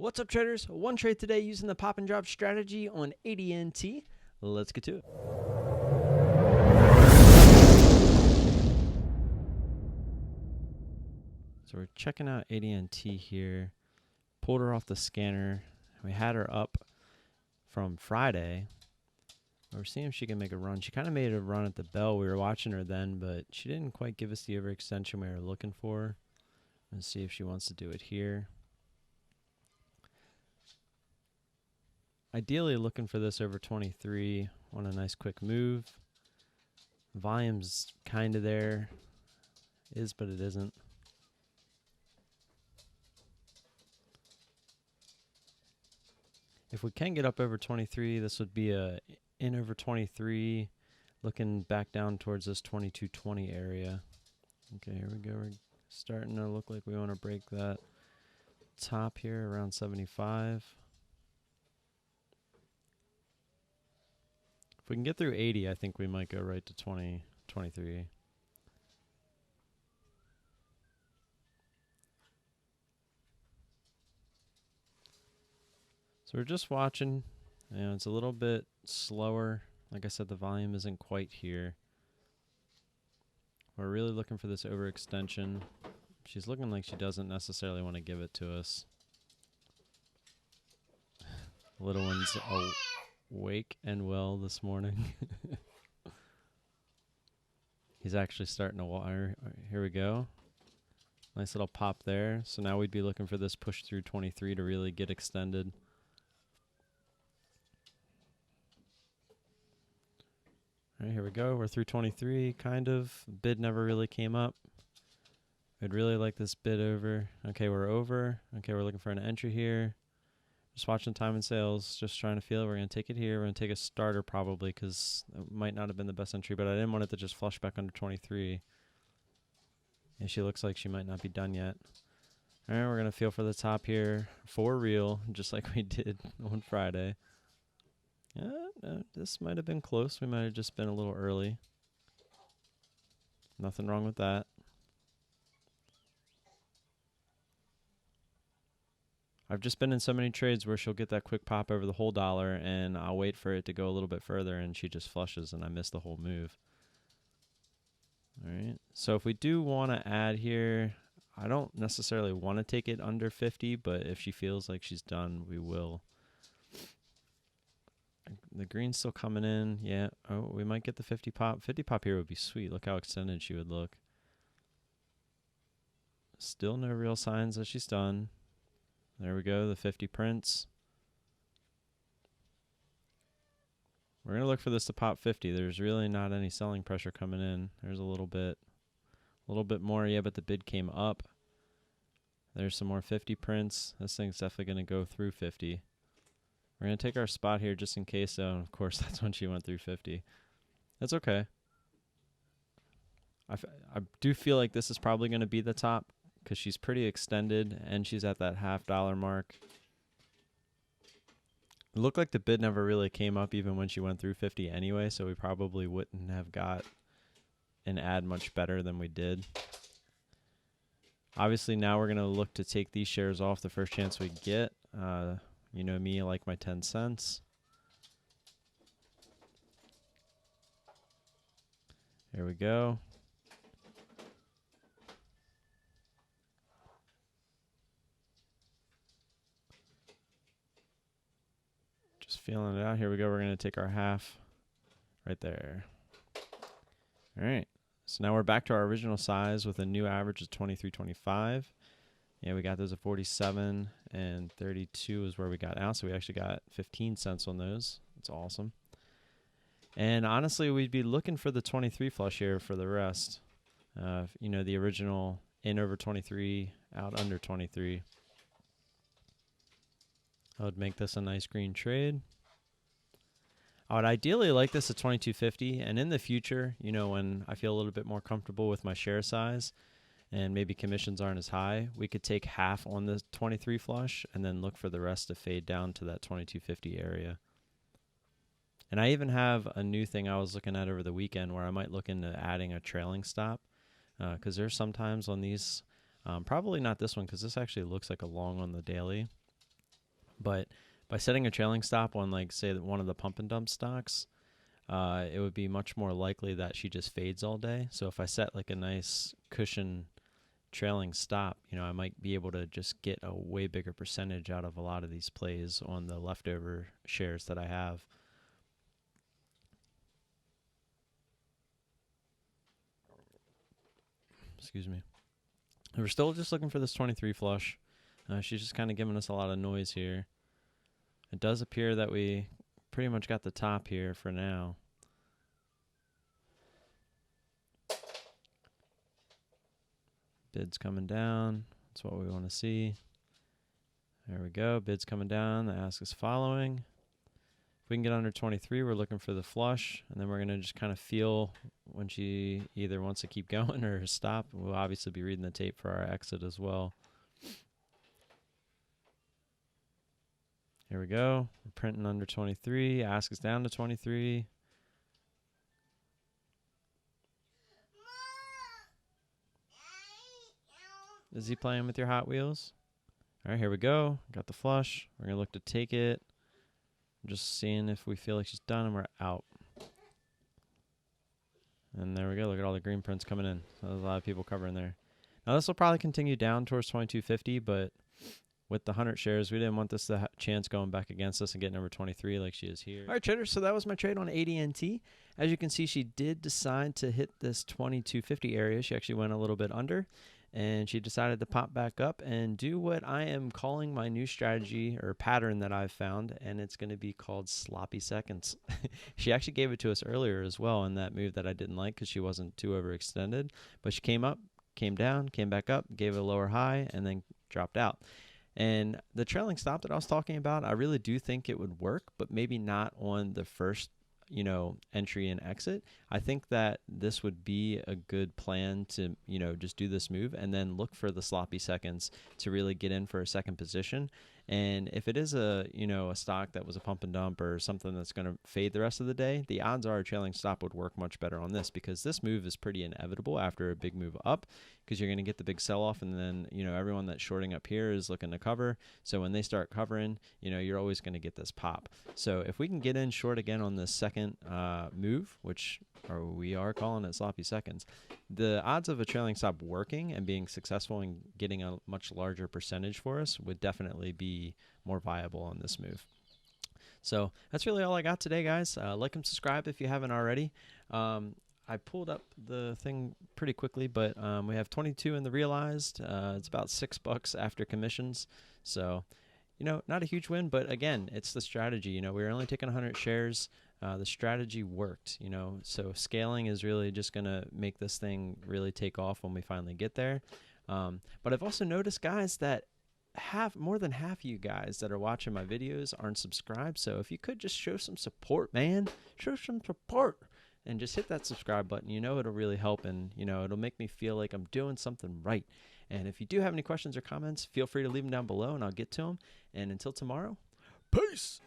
What's up, traders? One trade today using the pop and drop strategy on ADNT. Let's get to it. So we're checking out ADNT here. Pulled her off the scanner. We had her up from Friday. We're seeing if she can make a run. She kind of made a run at the bell. We were watching her then, but she didn't quite give us the overextension we were looking for. Let's see if she wants to do it here. Ideally looking for this over 23. Want a nice quick move. Volume's kind of there. Is, but it isn't. If we can get up over 23, this would be a in over 23, looking back down towards this 22.20 area. Okay, here we go. We're starting to look like we want to break that top here around 75. If we can get through 80, I think we might go right to 23. So we're just watching. It's a little bit slower. Like I said, the volume isn't quite here. We're really looking for this overextension. She's looking like she doesn't necessarily want to give it to us. Little one's awake and well this morning. He's actually starting to wire. Here we go. Nice little pop there. So now we'd be looking for this push through 23 to really get extended. All right, here we go. We're through 23, kind of. Bid never really came up. I'd really like this bid over. Okay, we're over. Okay, we're looking for an entry here. Just watching time and sales, just trying to feel it. We're going to take it here. We're going to take a starter probably because it might not have been the best entry, but I didn't want it to just flush back under 23. And she looks like she might not be done yet. All right, we're going to feel for the top here for real, just like we did on Friday. This might have been close. We might have just been a little early. Nothing wrong with that. I've just been in so many trades where she'll get that quick pop over the whole dollar, and I'll wait for it to go a little bit further, and she just flushes, and I miss the whole move. All right. So if we do want to add here, I don't necessarily want to take it under 50, but if she feels like she's done, we will. The green's still coming in. Yeah. Oh, we might get the 50 pop. 50 pop here would be sweet. Look how extended she would look. Still no real signs that she's done. There we go, the 50 prints. We're going to look for this to pop 50. There's really not any selling pressure coming in. There's a little bit more. Yeah, but the bid came up. There's some more 50 prints. This thing's definitely going to go through 50. We're going to take our spot here just in case, though. Of course, that's when she went through 50. That's okay. I do feel like this is probably going to be the top, because she's pretty extended and she's at that $50 mark. It looked like the bid never really came up even when she went through 50 anyway, so we probably wouldn't have got an ad much better than we did. Obviously, now we're going to look to take these shares off the first chance we get. You know me, I like my 10 cents. Here we go. Feeling it out. Here we go. We're going to take our half right there. All right. So now we're back to our original size with a new average of 23.25. Yeah, we got those at 47 and 32 is where we got out. So we actually got 15 cents on those. That's awesome. And honestly, we'd be looking for the 23 flush here for the rest. You know, the original in over 23, out under 23. I would make this a nice green trade. I would ideally like this at 22.50, and in the future, you know, when I feel a little bit more comfortable with my share size and maybe commissions aren't as high, we could take half on the 23 flush and then look for the rest to fade down to that 22.50 area. And I even have a new thing I was looking at over the weekend where I might look into adding a trailing stop, because there's sometimes on these, probably not this one because this actually looks like a long on the daily. But by setting a trailing stop on, like, say, one of the pump and dump stocks, it would be much more likely that she just fades all day. So if I set like a nice cushion trailing stop, I might be able to just get a way bigger percentage out of a lot of these plays on the leftover shares that I have. Excuse me. We're still just looking for this 23 flush. She's just kind of giving us a lot of noise here. It does appear that we pretty much got the top here for now. Bid's coming down. That's what we want to see. There we go. Bid's coming down. The ask is following. If we can get under 23, we're looking for the flush, and then we're going to just kind of feel when she either wants to keep going or stop. We'll obviously be reading the tape for our exit as well. Here we go. We're printing under 23. Ask is down to 23. Is he playing with your Hot Wheels? All right, here we go. Got the flush. We're going to look to take it. I'm just seeing if we feel like she's done, and we're out. And there we go. Look at all the green prints coming in. There's a lot of people covering there. Now, this will probably continue down towards 2250, but with the 100 shares, we didn't want this to chance going back against us and get number 23 like she is here. All right, traders, so that was my trade on ADNT. As you can see, she did decide to hit this 2250 area. She actually went a little bit under, and she decided to pop back up and do what I am calling my new strategy or pattern that I've found, and it's going to be called sloppy seconds. She actually gave it to us earlier as well in that move that I didn't like because she wasn't too overextended, but she came up, came down, came back up, gave it a lower high, and then dropped out. And the trailing stop that I was talking about, I really do think it would work, but maybe not on the first, entry and exit. I think that this would be a good plan to, just do this move and then look for the sloppy seconds to really get in for a second position. And if it is a stock that was a pump and dump or something that's going to fade the rest of the day, the odds are a trailing stop would work much better on this, because this move is pretty inevitable after a big move up, because you're going to get the big sell-off, and then, everyone that's shorting up here is looking to cover. So when they start covering, you're always going to get this pop. So if we can get in short again on this second move, which we are calling it sloppy seconds, the odds of a trailing stop working and being successful and getting a much larger percentage for us would definitely be more viable on this move. So that's really all I got today, guys. Like and subscribe if you haven't already. I pulled up the thing pretty quickly, but we have 22 in the realized. It's about $6 after commissions. So, not a huge win, but again, it's the strategy. We were only taking 100 shares. The strategy worked, so scaling is really just going to make this thing really take off when we finally get there. But I've also noticed, guys, that more than half of you guys that are watching my videos aren't subscribed. So if you could just show some support, man, show some support and just hit that subscribe button, it'll really help, and, it'll make me feel like I'm doing something right. And if you do have any questions or comments, feel free to leave them down below and I'll get to them. And until tomorrow, peace.